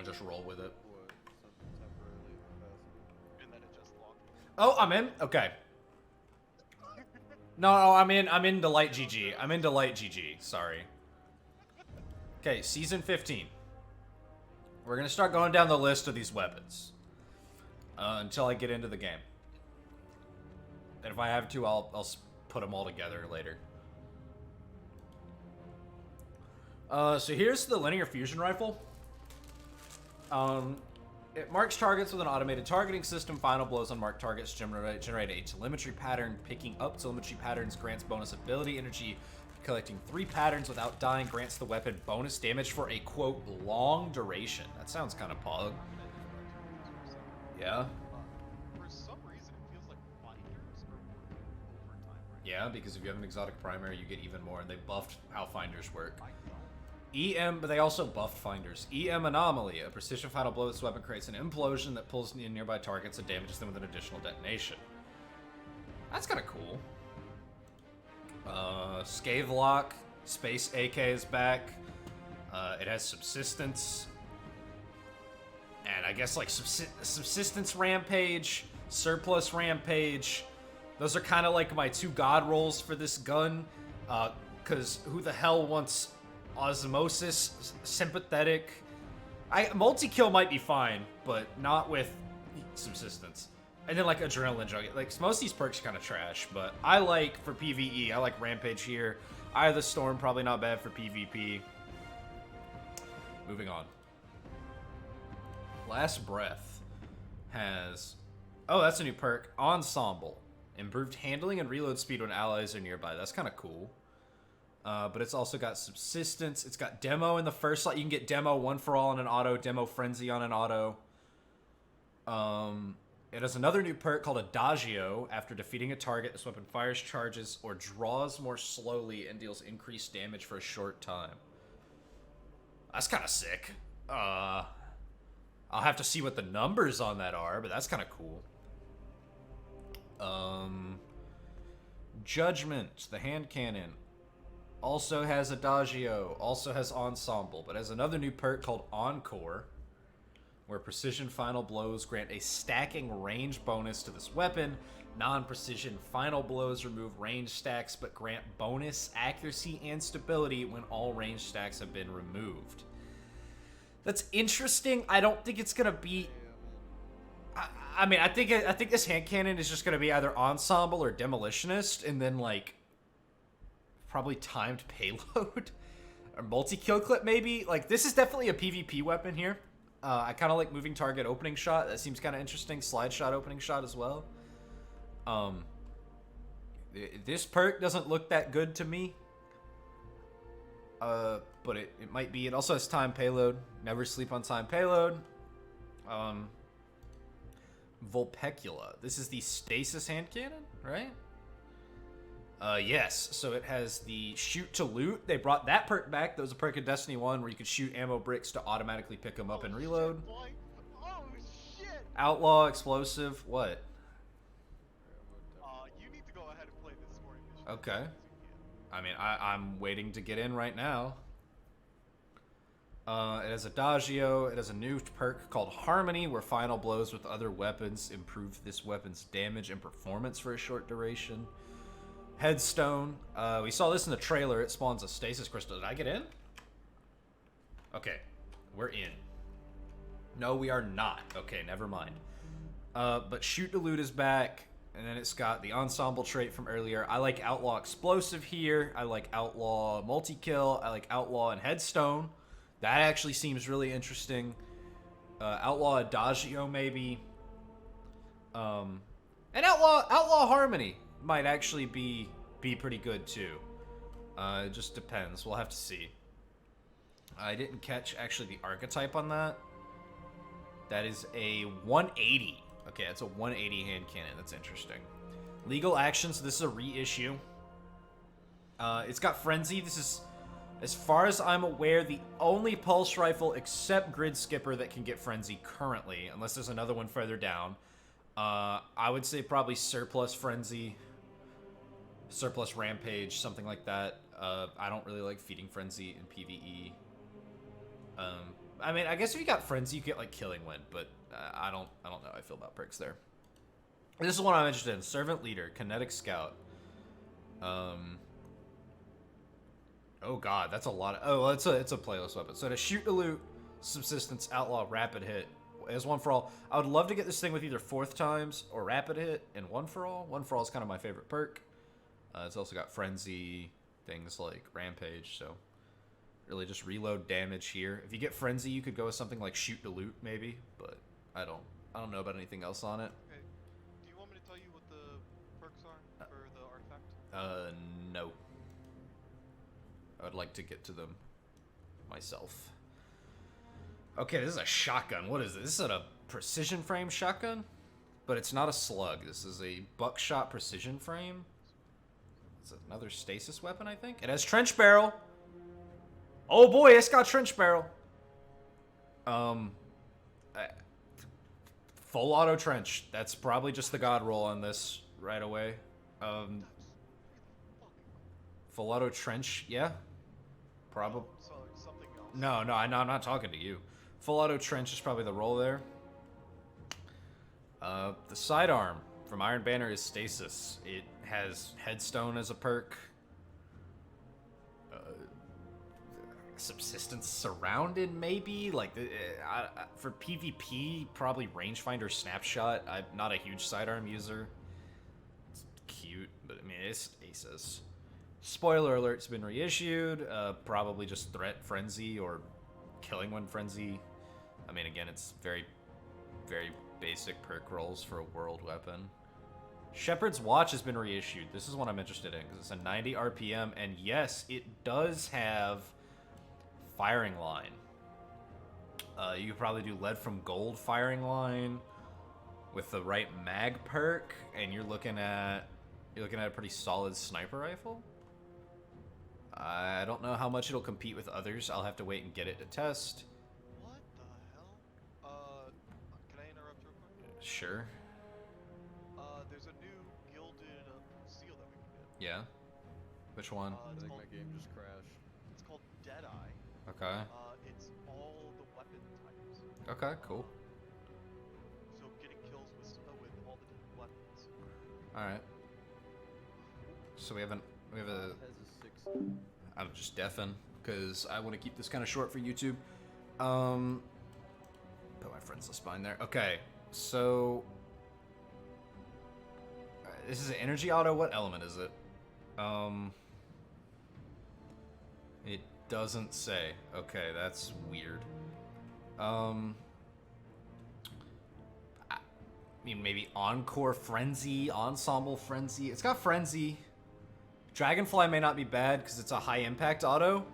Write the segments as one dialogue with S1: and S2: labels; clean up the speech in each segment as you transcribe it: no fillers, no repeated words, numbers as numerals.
S1: just roll with it.
S2: What? Something temporarily capacity.
S3: And then it just locked.
S1: Oh, I'm in? Okay. No, I'm in Delight GG. I'm in Delight GG. Sorry. Okay, Season 15. We're going to start going down the list of these weapons. Until I get into the game. And if I have to, I'll put them all together later. So here's the linear fusion rifle. It marks targets with an automated targeting system. Final blows on marked targets generate a telemetry pattern. Picking up telemetry patterns grants bonus ability energy. Collecting 3 patterns without dying grants the weapon bonus damage for a, quote, long duration. That sounds kind of pog. Yeah?
S3: For some reason, it feels like finders are working overtime right
S1: Yeah, because if you have an exotic primary, you get even more, and they buffed how finders work. EM, but they also buffed finders. EM Anomaly. A precision final blow with this weapon creates an implosion that pulls in nearby targets and damages them with an additional detonation. That's kind of cool. Scavelok Space AK is back. It has subsistence. And I guess like subsistence rampage, surplus rampage. Those are kind of like my 2 god rolls for this gun. Because who the hell wants osmosis, sympathetic? Multi-kill might be fine, but not with subsistence. And then like adrenaline jug. Like most of these perks are kind of trash, but I like for PvE. I like rampage here. Eye of the Storm probably not bad for PvP. Moving on. Last Breath has... Oh, that's a new perk. Ensemble. Improved handling and reload speed when allies are nearby. That's kind of cool. But it's also got subsistence. It's got demo in the first slot. You can get demo 1 for all on an auto. Demo frenzy on an auto. It has another new perk called Adagio. After defeating a target, this weapon fires charges or draws more slowly and deals increased damage for a short time. That's kind of sick. I'll have to see what the numbers on that are, but that's kind of cool. Judgment, the hand cannon, also has Adagio, also has Ensemble, but has another new perk called Encore, where precision final blows grant a stacking range bonus to this weapon. Non-precision final blows remove range stacks, but grant bonus accuracy and stability when all range stacks have been removed. That's interesting. I don't think it's gonna be... I mean, I think this hand cannon is just gonna be either Ensemble or Demolitionist, and then like probably timed payload or multi-kill clip maybe. Like this is definitely a PvP weapon here. I kind of like moving target opening shot. That seems kind of interesting. Slide shot opening shot as well. This perk doesn't look that good to me. But it might be. It also has time payload. Never sleep on time payload. Vulpecula. This is the stasis hand cannon, right? Yes. So it has the shoot to loot. They brought that perk back. That was a perk in Destiny 1 where you could shoot ammo bricks to automatically pick them up and reload.
S3: Shit, boy. Oh shit!
S1: Outlaw explosive. What?
S3: You need to go ahead and play this scoring mission.
S1: Okay. I mean, I'm waiting to get in right now. It has Adagio. It has a new perk called Harmony, where final blows with other weapons improve this weapon's damage and performance for a short duration. Headstone. We saw this in the trailer. It spawns a stasis crystal. Did I get in? Okay. We're in. No, we are not. Okay, never mind. But Shoot to Loot is back. And then it's got the Ensemble trait from earlier. I like Outlaw Explosive here. I like Outlaw Multi-Kill. I like Outlaw and Headstone. That actually seems really interesting. Outlaw Adagio, maybe. And Outlaw Harmony might actually be pretty good, too. It just depends. We'll have to see. I didn't catch, actually, the archetype on that. That is a 180. Okay, it's a 180 hand cannon. That's interesting. Legal actions. This is a reissue. It's got Frenzy. This is, as far as I'm aware, the only pulse rifle except Grid Skipper that can get Frenzy currently, unless there's another one further down. I would say probably Surplus Frenzy, Surplus Rampage, something like that. I don't really like feeding Frenzy in PvE. I mean, I guess if you got Frenzy, you get like Killing Wind, but I don't know how I feel about perks there. This is one I'm interested in. Servant Leader, Kinetic Scout. Oh god, that's a lot of... Oh, well, it's a playlist weapon. So to shoot to loot, subsistence, outlaw, rapid hit. As one for all. I would love to get this thing with either 4th times or rapid hit and one for all. One for all is kind of my favorite perk. It's also got frenzy, things like rampage, so really just reload damage here. If you get frenzy, you could go with something like shoot to loot maybe, but I don't know about anything else on it.
S3: Okay. Do you want me to tell you what the perks are for the artifact?
S1: No. I would like to get to them myself. Okay, this is a shotgun. What is this? This is a precision frame shotgun? But it's not a slug. This is a buckshot precision frame. It's another stasis weapon, I think. It has trench barrel. Oh boy, it's got trench barrel. Full auto trench. That's probably just the god roll on this right away. Full auto trench, yeah. Probably.
S3: So something else.
S1: No, I'm not talking to you. Full auto trench is probably the roll there. The sidearm from Iron Banner is stasis. It has headstone as a perk. Subsistence surrounded, maybe? Like, for PvP, probably rangefinder snapshot. I'm not a huge sidearm user. It's cute, but I mean, it's stasis. Spoiler alert's been reissued. Probably just threat frenzy or killing one frenzy. I mean, again, it's very, very basic perk rolls for a world weapon. Shepard's Watch has been reissued. This is one I'm interested in because it's a 90 RPM, and yes, it does have firing line. You could probably do lead from gold firing line with the right mag perk, and you're looking at a pretty solid sniper rifle. I don't know how much it'll compete with others. I'll have to wait and get it to test.
S3: What the hell? Can I interrupt real quick?
S1: Sure.
S3: There's a new gilded seal that we can get.
S1: Yeah. Which one?
S2: I
S3: It's
S2: think
S3: called,
S2: my game just crashed.
S3: it's called Deadeye.
S1: Okay.
S3: It's all the weapon types.
S1: Okay, cool.
S3: So getting kills with all the different weapons.
S1: Alright. So we have a...
S2: Has a 6.
S1: I'm just deafing because I want to keep this kind of short for YouTube. Put my friend's list behind there. Okay, so this is an energy auto. What element is it? It doesn't say. Okay, that's weird. I mean, maybe Encore Frenzy, Ensemble Frenzy. It's got Frenzy. Dragonfly may not be bad because it's a high impact auto.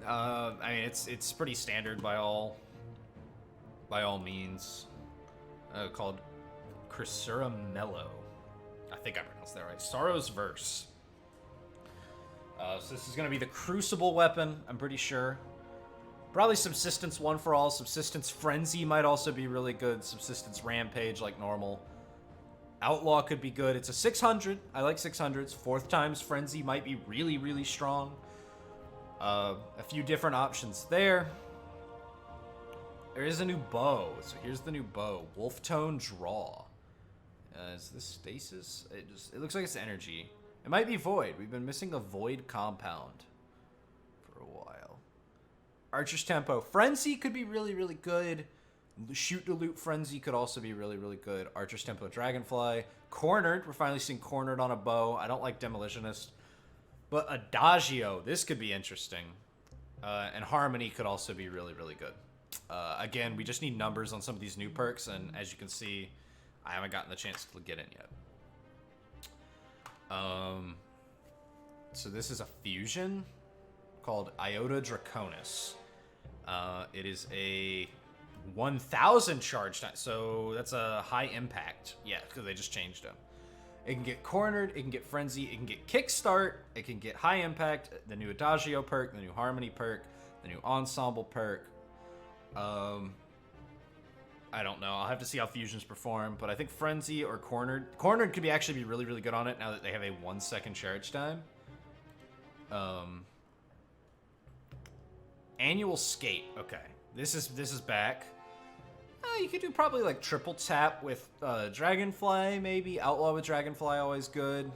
S1: I mean, it's pretty standard by all means. Called Crisura Mellow. I think I pronounced that right. Sorrow's Verse. So this is going to be the Crucible weapon, I'm pretty sure. Probably Subsistence 1 for all. Subsistence Frenzy might also be really good. Subsistence Rampage like normal. Outlaw could be good. It's a 600. I like 600s. 4th times Frenzy might be really, really strong. A few different options there. There is a new bow. So here's the new bow. Wolftone Draw. Is this stasis? It looks like it's energy. It might be void. We've been missing a void compound for a while. Archer's Tempo. Frenzy could be really, really good. Shoot to loot Frenzy could also be really, really good. Archer's Tempo Dragonfly. Cornered. We're finally seeing Cornered on a bow. I don't like Demolitionist. But Adagio. This could be interesting. And Harmony could also be really, really good. Again, we just need numbers on some of these new perks. And as you can see, I haven't gotten the chance to get in yet. So this is a fusion called Iota Draconis. It is a 1,000 charge time, so that's a high impact. Yeah, because they just changed them. It can get cornered, it can get frenzy, it can get kickstart, it can get high impact, the new Adagio perk, the new harmony perk, the new ensemble perk. I don't know. I'll have to see how fusions perform, but I think frenzy or cornered could actually be really, really good on it now that they have a 1 second charge time. Annual Skate. Okay, this is back. You could do probably like triple tap with Dragonfly, maybe. Outlaw with Dragonfly, always good.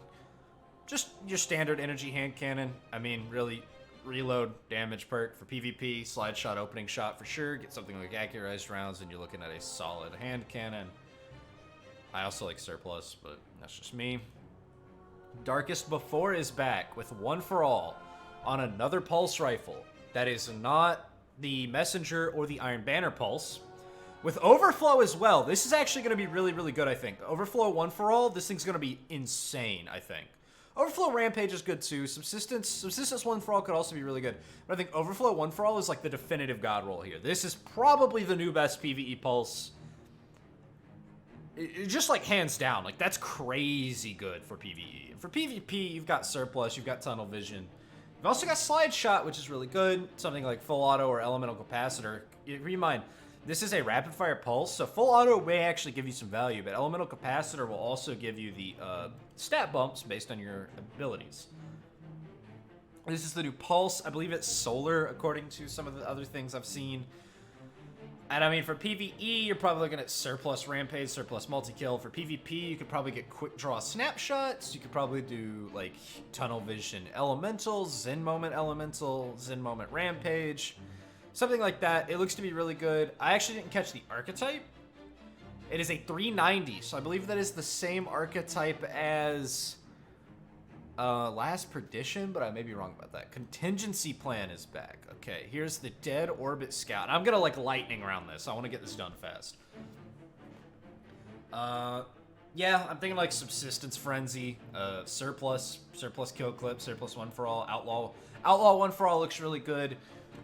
S1: Just your standard energy hand cannon. I mean, really, reload damage perk for PvP. Slide shot, opening shot for sure. Get something like accurized rounds, and you're looking at a solid hand cannon. I also like surplus, but that's just me. Darkest Before is back with One for All on another pulse rifle. That is not the Messenger or the Iron Banner pulse. With Overflow as well, this is actually going to be really, really good, I think. The Overflow One for All, this thing's going to be insane, I think. Overflow Rampage is good too. Subsistence One for All could also be really good. But I think Overflow One for All is like the definitive god roll here. This is probably the new best PvE pulse. Just like hands down, like that's crazy good for PvE. And for PvP, you've got Surplus, you've got Tunnel Vision. You've also got Slide Shot, which is really good. Something like Full Auto or Elemental Capacitor. Keep in mind, this is a rapid fire pulse, so Full Auto may actually give you some value, but Elemental Capacitor will also give you the stat bumps based on your abilities. This is the new pulse. I believe it's solar, according to some of the other things I've seen. And I mean, for PvE, you're probably looking at Surplus Rampage, Surplus Multi-Kill. For PvP, you could probably get Quick Draw Snapshots. You could probably do, like, Tunnel Vision Elementals, Zen Moment Elemental, Zen Moment Rampage. Something like that. It looks to be really good. I actually didn't catch the archetype. It is a 390, so I believe that is the same archetype as Last Perdition, but I may be wrong about that. Contingency Plan is back. Okay, here's the Dead Orbit Scout. I'm gonna like lightning around this. I want to get this done fast. Yeah, I'm thinking like Subsistence Frenzy, Surplus Kill Clip, Surplus One for All, Outlaw One for All looks really good.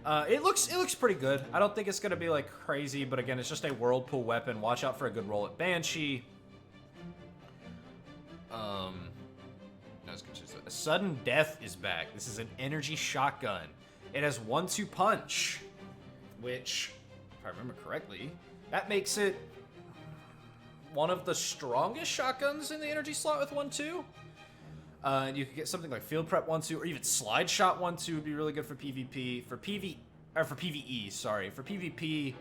S1: It looks pretty good. I don't think it's gonna be like crazy, but again, it's just a Whirlpool weapon. Watch out for a good roll at Banshee. Sudden Death is back. This is an energy shotgun. It has 1-2 punch, which, if I remember correctly, that makes it one of the strongest shotguns in the energy slot with 1-2. You could get something like Field Prep 1-2, or even Slide Shot 1-2 would be really good for PvP. For PvE, sorry. For PvP,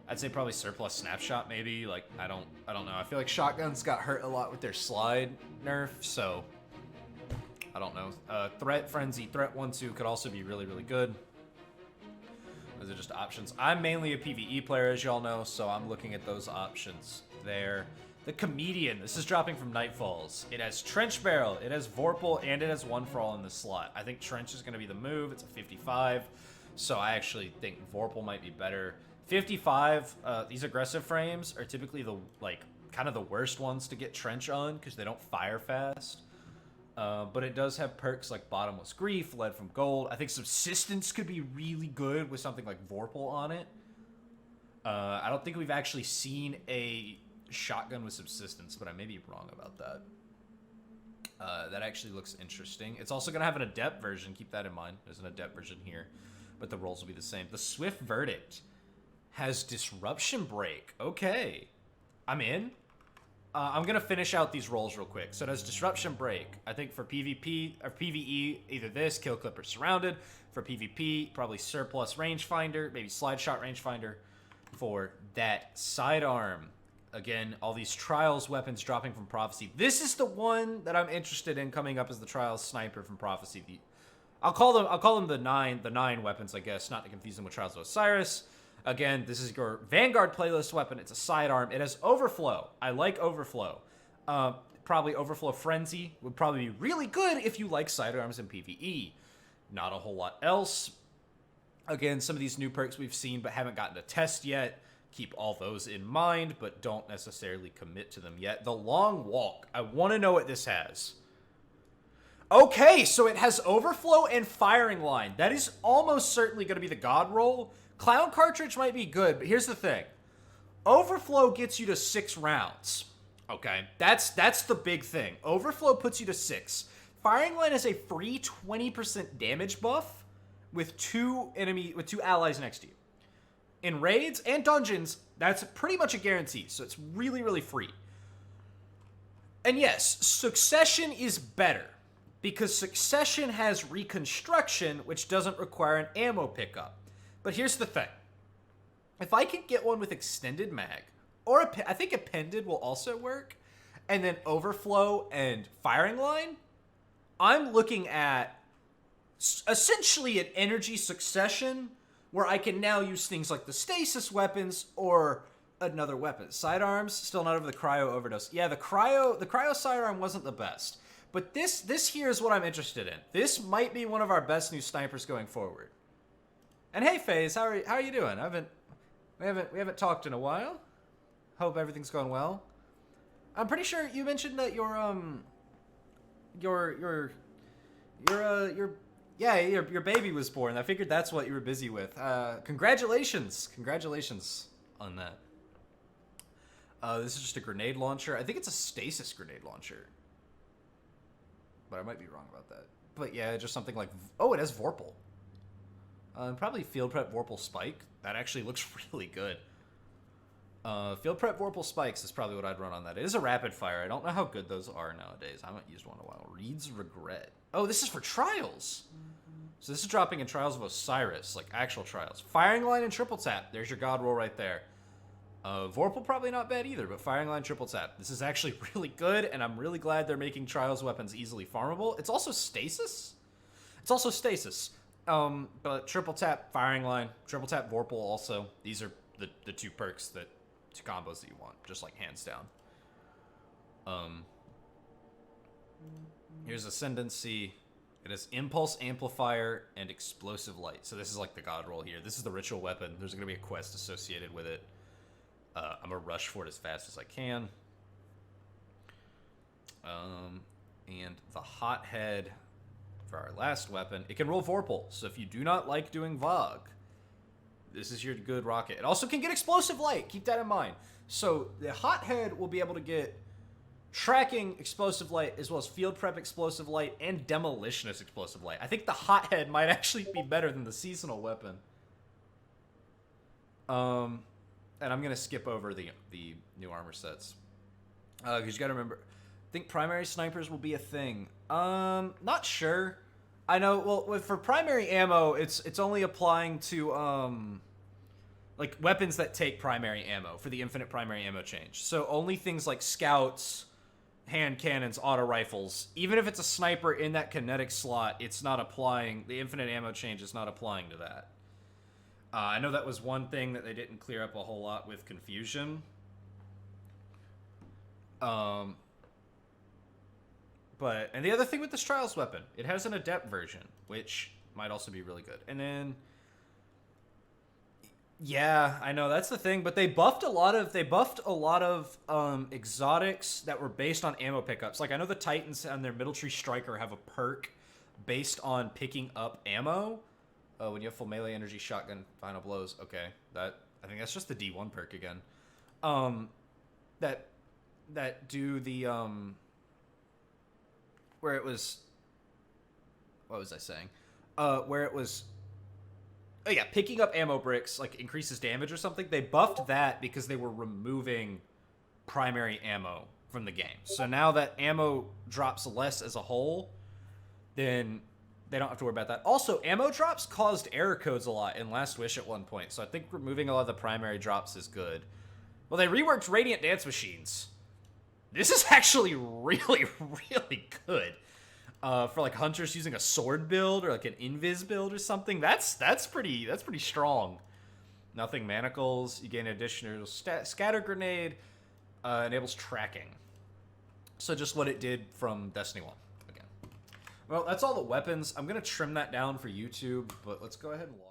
S1: I'd say probably Surplus Snapshot maybe. Like I don't know. I feel like shotguns got hurt a lot with their slide nerf, so I don't know. Threat Frenzy, Threat 1-2 could also be really, really good. Those are just options. I'm mainly a PvE player, as y'all know, so I'm looking at those options there. The Comedian. This is dropping from Nightfalls. It has Trench Barrel, it has Vorpal, and it has One for All in the slot. I think Trench is going to be the move. It's a 55, so I actually think Vorpal might be better. 55, these aggressive frames are typically the, like, kind of the worst ones to get Trench on because they don't fire fast. But it does have perks like Bottomless Grief, Lead from Gold. I think Subsistence could be really good with something like Vorpal on it. I don't think we've actually seen a shotgun with Subsistence, but I may be wrong about that. That actually looks interesting. It's also going to have an Adept version. Keep that in mind. There's an Adept version here, but the rolls will be the same. The Swift Verdict has Disruption Break. Okay. I'm in. I'm going to finish out these rolls real quick. So it has Disruption Break. I think for PvP or PvE, either this, Kill Clip, or Surrounded. For PvP, probably Surplus Rangefinder, maybe Slide Shot Rangefinder. For that Sidearm, again, all these Trials weapons dropping from Prophecy. This is the one that I'm interested in coming up as the Trials Sniper from Prophecy. I'll call them the nine weapons, I guess, not to confuse them with Trials of Osiris. Again, this is your Vanguard playlist weapon. It's a sidearm. It has Overflow. I like Overflow. Probably Overflow Frenzy would probably be really good if you like sidearms in PvE. Not a whole lot else. Again, some of these new perks we've seen but haven't gotten to test yet. Keep all those in mind, but don't necessarily commit to them yet. The Long Walk. I want to know what this has. Okay, so it has Overflow and Firing Line. That is almost certainly going to be the God roll. Clown Cartridge might be good, but here's the thing. Overflow gets you to 6 rounds. Okay, that's the big thing. Overflow puts you to 6. Firing Line is a free 20% damage buff with two allies next to you. In raids and dungeons, that's pretty much a guarantee, so it's really, really free. And yes, Succession is better, because Succession has Reconstruction, which doesn't require an ammo pickup. But here's the thing. If I can get one with extended mag, or I think appended will also work, and then overflow and firing line, I'm looking at essentially an energy succession where I can now use things like the stasis weapons or another weapon. Sidearms, still not over the cryo overdose. Yeah, the cryo sidearm wasn't the best. But this here is what I'm interested in. This might be one of our best new snipers going forward. And hey, FaZe, how are you doing? We haven't talked in a while. Hope everything's going well. I'm pretty sure you mentioned that your baby was born. I figured that's what you were busy with. Congratulations on that. This is just a grenade launcher. I think it's a stasis grenade launcher, but I might be wrong about that. But yeah, just something like, oh, it has Vorpal. Probably field prep Vorpal Spike. That actually looks really good. Field prep Vorpal Spikes is probably what I'd run on that. It is a rapid fire. I don't know how good those are nowadays. I haven't used one in a while. Reed's Regret. Oh, this is for trials. So this is dropping in Trials of Osiris, like actual trials. Firing line and triple tap. There's your god roll right there. Vorpal probably not bad either, but firing line, triple tap. This is actually really good, and I'm really glad they're making trials weapons easily farmable. It's also stasis. But triple tap, firing line, triple tap, Vorpal also. These are the two perks two combos that you want, just like hands down. Here's Ascendancy. It has Impulse Amplifier and Explosive Light. So this is like the god roll here. This is the ritual weapon. There's going to be a quest associated with it. I'm going to rush for it as fast as I can. And the Hothead for our last weapon. It can roll Vorpal. So if you do not like doing Vogue, this is your good rocket. It also can get Explosive Light. Keep that in mind. So the Hothead will be able to get tracking Explosive Light as well as field prep Explosive Light and demolitionist Explosive Light. I think the Hothead might actually be better than the seasonal weapon. And I'm going to skip over the new armor sets. Because you got to remember, I think primary snipers will be a thing. Not sure. I know, well, for primary ammo, it's only applying to, like, weapons that take primary ammo for the infinite primary ammo change. So only things like scouts, hand cannons, auto rifles. Even if it's a sniper in that kinetic slot, it's not applying, the infinite ammo change is not applying to that. I know that was one thing that they didn't clear up a whole lot with Confusion. And the other thing with this Trials weapon, it has an Adept version, which might also be really good. And then, yeah, I know that's the thing, but they buffed a lot of exotics that were based on ammo pickups. Like I know the Titans and their Middle Tree Striker have a perk based on picking up ammo. When you have full melee energy, shotgun, final blows. Okay, I think that's just the D1 perk again. That do the where it was. What was I saying? Where it was. Oh yeah, picking up ammo bricks like increases damage or something. They buffed that because they were removing primary ammo from the game. So now that ammo drops less as a whole, then they don't have to worry about that. Also, ammo drops caused error codes a lot in Last Wish at one point, so I think removing a lot of the primary drops is good. Well, they reworked Radiant Dance Machines. This is actually really, really good. For like hunters using a sword build or like an invis build or something, that's pretty strong. Nothing manacles. You gain additional scatter grenade. Enables tracking. So just what it did from Destiny 1. Well, that's all the weapons. I'm going to trim that down for YouTube, but let's go ahead and watch.